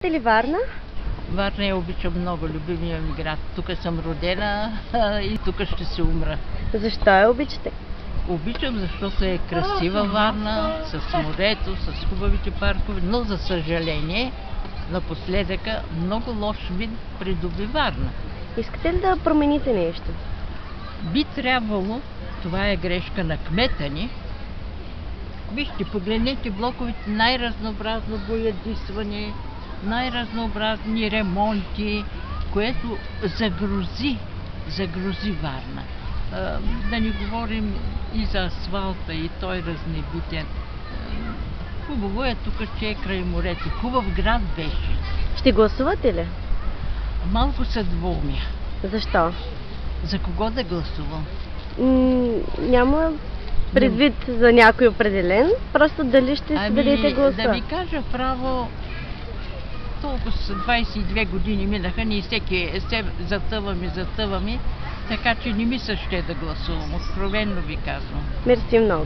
Обичате ли Варна? Варна я обичам много, любимия ми град. Тук съм родена и тук ще се умра. Защо я обичате? Обичам, защото е красива Варна, с морето, с хубавите паркове, но за съжаление, напоследъка много лош вид придоби Варна. Искате ли да промените нещо? Би трябвало, това е грешка на кмета ни, вижте, погледнете блоковете, най-разнообразно боядисване, най-разнообразни ремонти, което загрози Варна. Да не говорим и за асфалта, и той разнебитен. Хубаво е тук, че е край морето. Хубав град беше. Ще гласувате ли? Малко се двумя. Защо? За кого да гласувам? Няма предвид за някой определен, просто дали ще си дадете гласа. Да ви кажа право, толкова са 22 години минаха, ние всеки се затъваме, така че не ми се ще да гласувам, откровенно ви казвам. Мерси много.